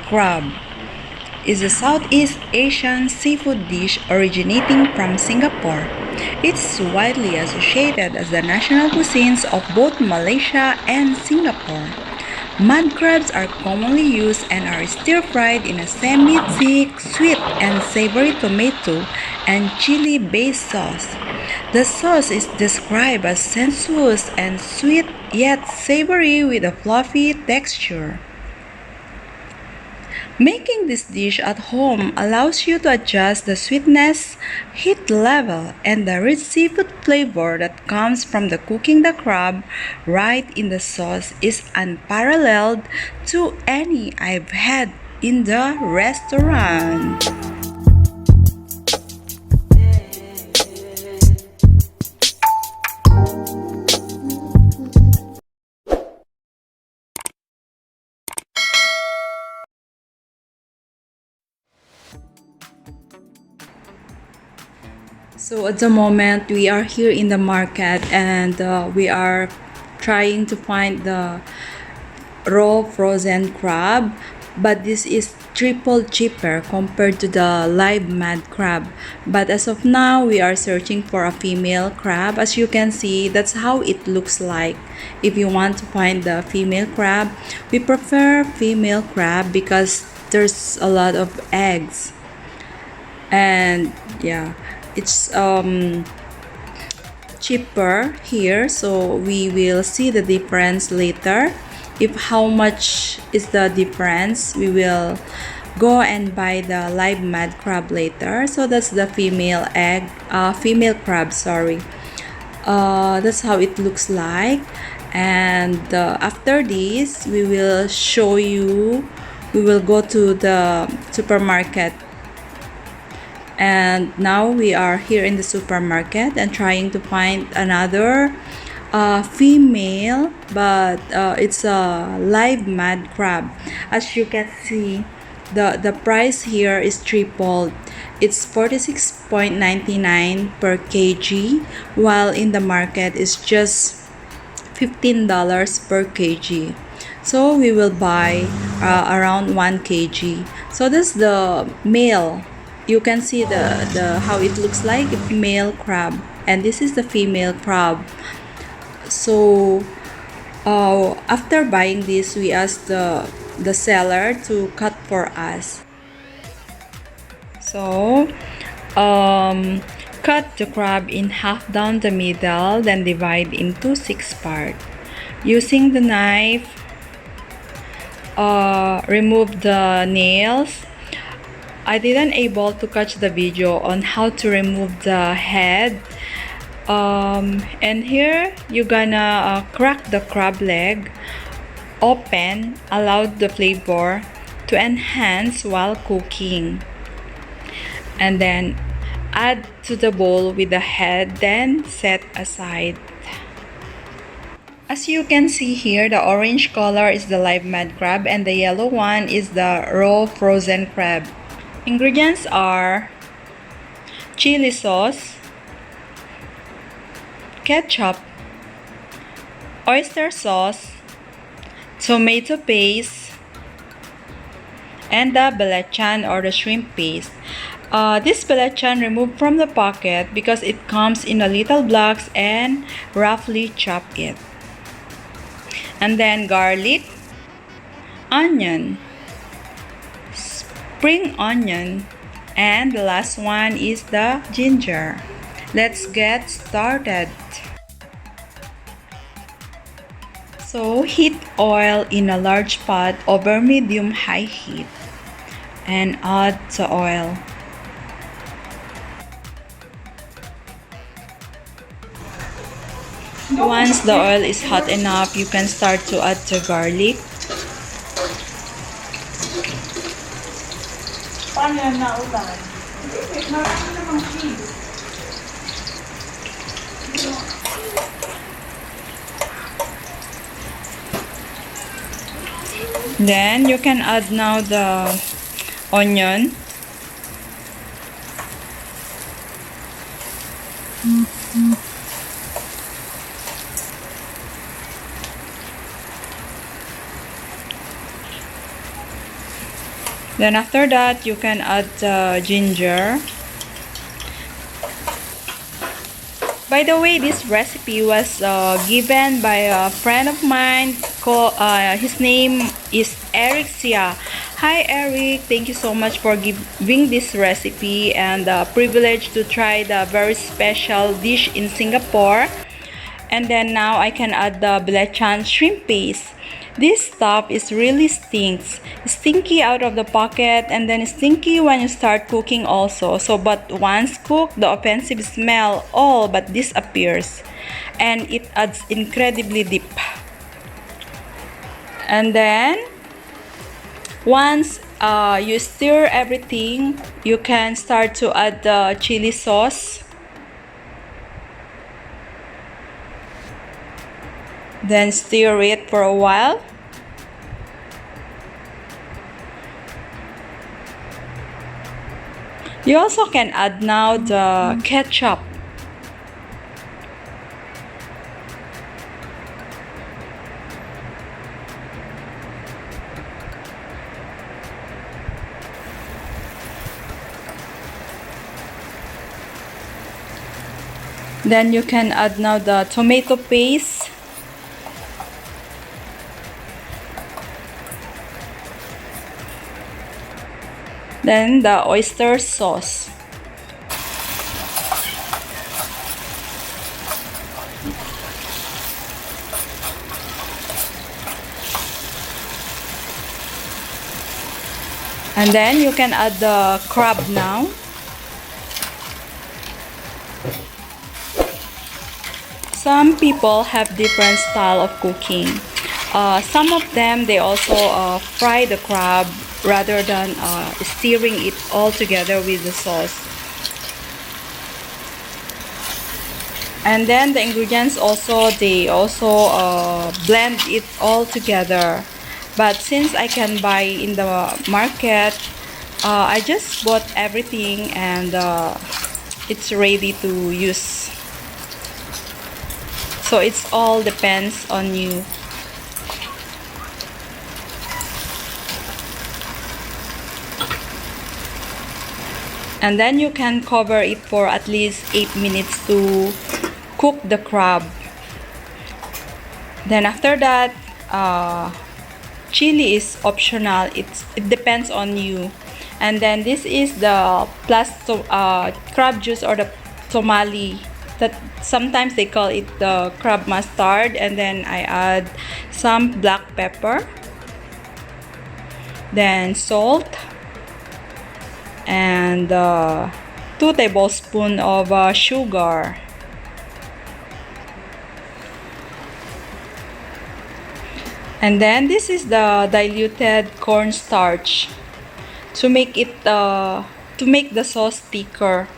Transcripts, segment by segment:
crab is a Southeast Asian seafood dish originating from Singapore. It's widely associated as the national cuisines of both Malaysia and Singapore. Mud crabs are commonly used and are stir-fried in a semi-thick, sweet and savory tomato and chili-based sauce. The sauce is described as sensuous and sweet yet savory with a fluffy texture. Making this dish at home allows you to adjust the sweetness, heat level, and the rich seafood flavor that comes from the cooking the crab right in the sauce is unparalleled to any I've had in the restaurant. So at the moment we are here in the market and we are trying to find the raw frozen crab, but this is triple cheaper compared to the live mad crab. But as of now we are searching for a female crab. As you can see, that's how it looks like. If you want to find the female crab, we prefer female crab because there's a lot of eggs, and yeah, it's cheaper here, so we will see the difference later. If how much is the difference, we will go and buy the live mad crab later. So that's the female crab, sorry. That's how it looks like. And after this we will show you, we will go to the supermarket. And now we are here in the supermarket and trying to find another female, but it's a live mad crab. As you can see, the price here is tripled. It's 46.99 per kg, while in the market it's just $15 per kg. So we will buy around 1 kg. So that's the male. You can see the how it looks like, male crab, and this is the female crab. So after buying this, we asked the seller to cut for us. So cut the crab in half down the middle, then divide into 6 parts. Using the knife, remove the nails. I didn't able to catch the video on how to remove the head. And here you're gonna crack the crab leg open, allow the flavor to enhance while cooking, and then add to the bowl with the head, then set aside. As you can see here, the orange color is the live mad crab and the yellow one is the raw frozen crab. Ingredients are chili sauce, ketchup, oyster sauce, tomato paste, and the Belachan or the shrimp paste. This Belachan removed from the packet because it comes in a little blocks, and roughly chop it. And then garlic, onion, spring onion, and the last one is the ginger. Let's get started. So heat oil in a large pot over medium-high heat and add the oil. Once the oil is hot enough, you can start to add the garlic. Then you can add now the onion. Then after that, you can add ginger. By the way, this recipe was given by a friend of mine. His name is Eric Sia. Hi Eric, thank you so much for giving this recipe and the privilege to try the very special dish in Singapore. And then now I can add the Belachan shrimp paste. This stuff is really stinks. Stinky out of the pocket and then stinky when you start cooking also. So but once cooked, the offensive smell all but disappears. And it adds incredibly deep. And then once you stir everything, you can start to add the chili sauce. Then stir it for a while. You also can add now the ketchup. Then you can add now the tomato paste. Then the oyster sauce. And then you can add the crab now. Some people have different style of cooking. Some of them, they also fry the crab rather than stirring it all together with the sauce. And then the ingredients also, they also blend it all together. But since I can buy in the market, I just bought everything and it's ready to use. So it's all depends on you. And then you can cover it for at least 8 minutes to cook the crab. Then after that, chili is optional. It depends on you. And then this is the crab juice or the somali. That sometimes they call it the crab mustard. And then I add some black pepper, then salt, and 2 tablespoons of sugar. And then this is the diluted cornstarch to make it to make the sauce thicker.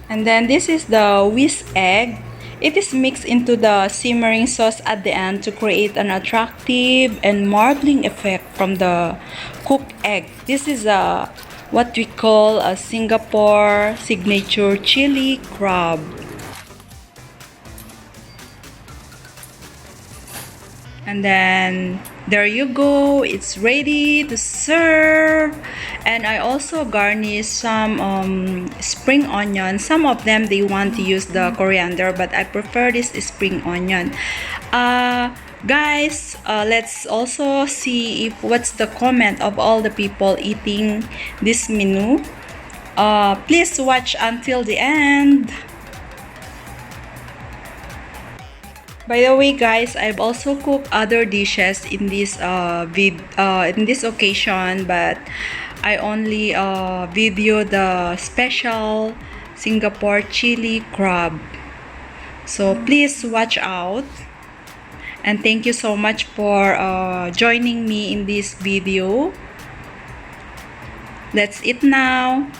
And then this is the whisk egg. It is mixed into the simmering sauce at the end to create an attractive and marbling effect from the cooked egg. This is what we call a Singapore signature chili crab. And then there you go, it's ready to serve. And I also garnish some spring onion. Some of them, they want to use the coriander, but I prefer this spring onion. Guys, let's also see if what's the comment of all the people eating this menu. Please watch until the end. By the way, guys, I've also cooked other dishes in this occasion, but I only video the special Singapore chili crab. So please watch out. And thank you so much for joining me in this video. Let's eat now.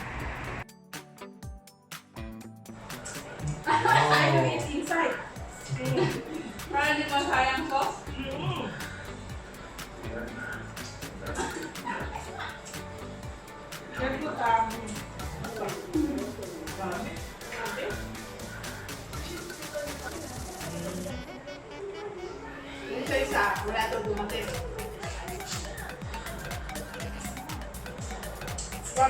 Very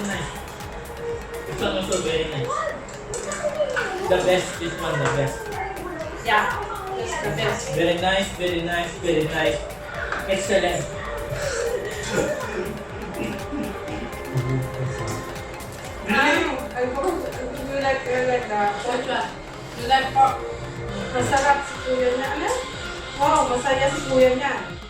nice. This one also very nice. The best, this one the best. Yeah, that's the best. Very nice, very nice, very nice. Excellent. You like the which one? You like pork? Masarap si kuya niya. Ano? Oo, masaya si kuya niya.